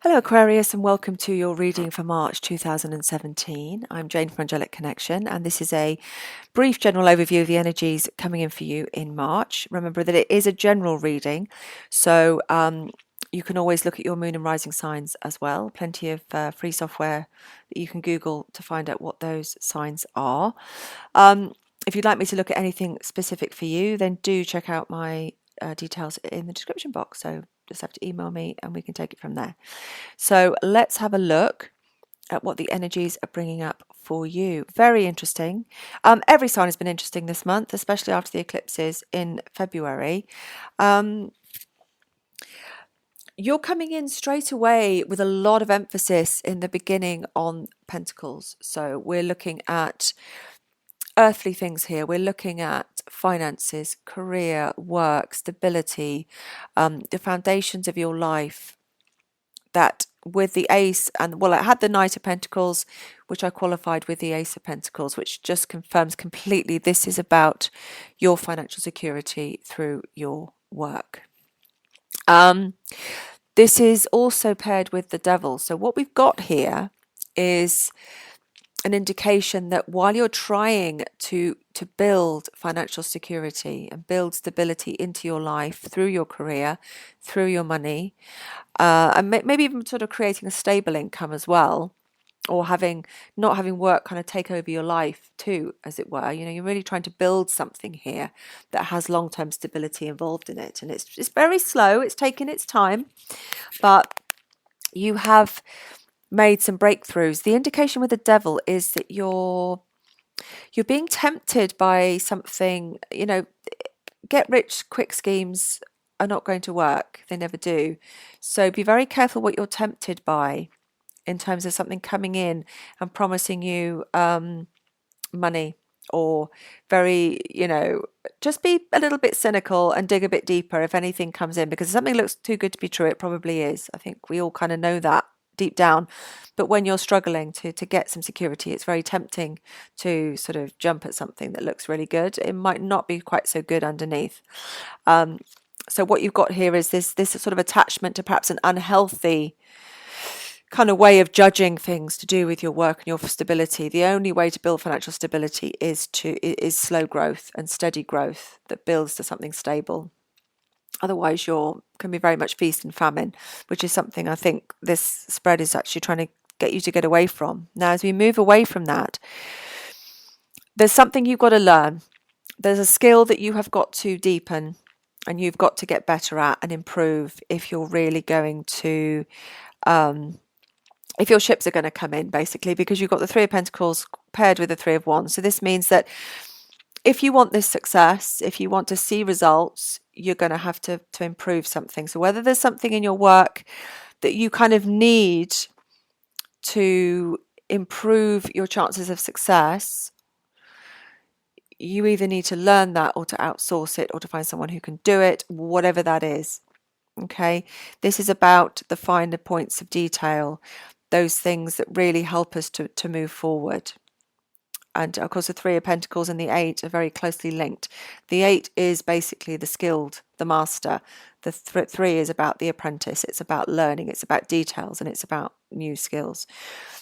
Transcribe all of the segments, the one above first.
Hello Aquarius, and welcome to your reading for March 2017. I'm Jane from Angelic Connection, and this is a brief general overview of the energies coming in for you in March. Remember that it is a general reading, so you can always look at your moon and rising signs as well. Plenty of free software that you can Google to find out what those signs are. If you'd like me to look at anything specific for you, then do check out my details in the description box. So just have to email me and we can take it from there. So let's have a look at what the energies are bringing up for you. Very interesting. Every sign has been interesting this month, especially after the eclipses in February. You're coming in straight away with a lot of emphasis in the beginning on Pentacles. So we're looking at earthly things here. We're looking at finances, career, work, stability, the foundations of your life. That with the Ace, and well, I had the Knight of Pentacles, which I qualified with the Ace of Pentacles, which just confirms completely this is about your financial security through your work. This is also paired with the Devil. So what we've got here is an indication that while you're trying to build financial security and build stability into your life through your career, through your money, and maybe even sort of creating a stable income as well, or not having work kind of take over your life too, as it were. You know, you're really trying to build something here that has long-term stability involved in it, and it's very slow. It's taking its time, but you have made some breakthroughs. The indication with the Devil is that you're being tempted by something. You know, get rich quick schemes are not going to work. They never do. So be very careful what you're tempted by in terms of something coming in and promising you money, or very, just be a little bit cynical and dig a bit deeper if anything comes in, because if something looks too good to be true, it probably is. I think we all kind of know that deep down. But when you're struggling to get some security, it's very tempting to sort of jump at something that looks really good. It might not be quite so good underneath. So what you've got here is this sort of attachment to perhaps an unhealthy kind of way of judging things to do with your work and your stability. The only way to build financial stability is slow growth and steady growth that builds to something stable. Otherwise, can be very much feast and famine, which is something I think this spread is actually trying to get you to get away from. Now, as we move away from that, there's something you've got to learn. There's a skill that you have got to deepen and you've got to get better at and improve if you're really going to, if your ships are going to come in, basically, because you've got the Three of Pentacles paired with the Three of Wands. So this means that if you want this success, if you want to see results, you're going to have to improve something. So whether there's something in your work that you kind of need to improve your chances of success, you either need to learn that or to outsource it or to find someone who can do it, whatever that is. Okay, this is about the finer points of detail, those things that really help us to move forward. And of course, the Three of Pentacles and the Eight are very closely linked. The Eight is basically the skilled, the master. The Three is about the apprentice. It's about learning. It's about details, and it's about new skills.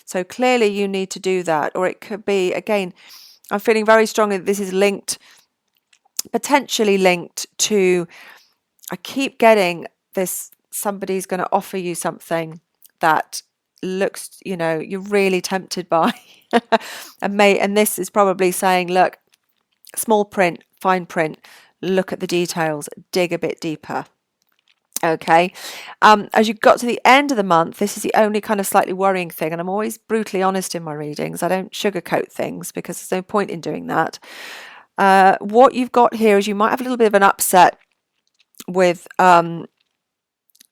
So clearly you need to do that. Or it could be, again, I'm feeling very strongly that this is linked, potentially linked to, I keep getting this, somebody's going to offer you something that looks, you're really tempted by. And this is probably saying, look, small print, fine print, look at the details, dig a bit deeper. Okay, as you got to the end of the month, this is the only kind of slightly worrying thing, and I'm always brutally honest in my readings. I don't sugarcoat things because there's no point in doing that. What you've got here is you might have a little bit of an upset with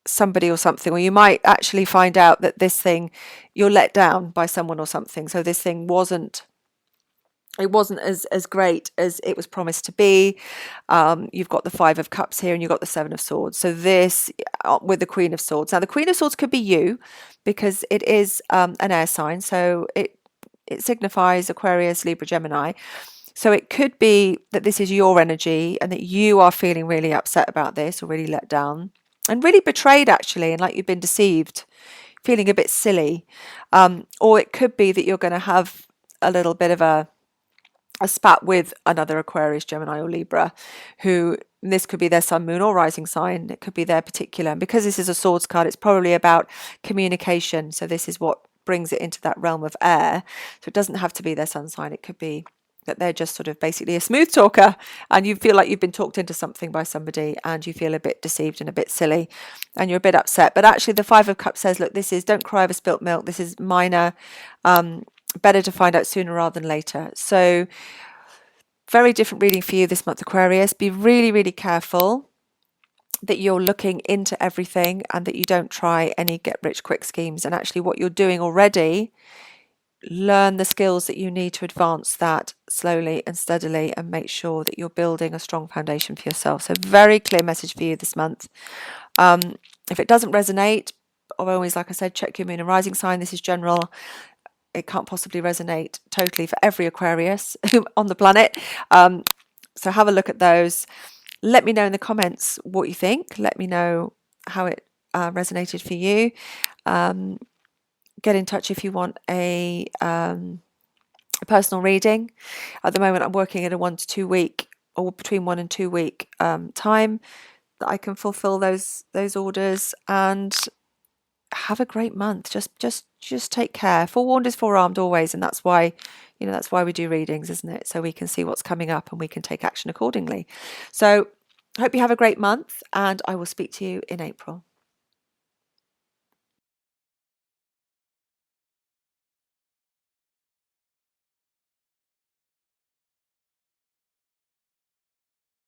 somebody or something, or you might actually find out that this thing, you're let down by someone or something. So this thing wasn't as great as it was promised to be. You've got the Five of Cups here and you've got the Seven of Swords. So this with the Queen of Swords. Now the Queen of Swords could be you, because it is an air sign. So it signifies Aquarius, Libra, Gemini. So it could be that this is your energy and that you are feeling really upset about this, or really let down and really betrayed, actually, and like you've been deceived. feeling a bit silly. Or it could be that you're going to have a little bit of a spat with another Aquarius, Gemini, or Libra, who, this could be their sun, moon, or rising sign. It could be their particular. And because this is a swords card, it's probably about communication. So this is what brings it into that realm of air. So it doesn't have to be their sun sign. It could be that they're just sort of basically a smooth talker, and you feel like you've been talked into something by somebody, and you feel a bit deceived and a bit silly, and you're a bit upset. But actually the Five of Cups says, look, this is, don't cry over spilt milk. This is minor. Better to find out sooner rather than later. So very different reading for you this month, Aquarius. Be really, really careful that you're looking into everything and that you don't try any get rich quick schemes. And actually what you're doing already, learn the skills that you need to advance that slowly and steadily, and make sure that you're building a strong foundation for yourself. So very clear message for you this month. If it doesn't resonate, always, like I said, check your moon and rising sign. This is general. It can't possibly resonate totally for every Aquarius on the planet. So have a look at those. Let me know in the comments what you think. Let me know how it resonated for you. Get in touch if you want a personal reading. At the moment, I'm working at a 1 to 2 week, or between 1 and 2 week time, that I can fulfill those orders. And have a great month. Just take care. Forewarned is forearmed always, and that's why we do readings, isn't it? So we can see what's coming up and we can take action accordingly. So hope you have a great month, and I will speak to you in April.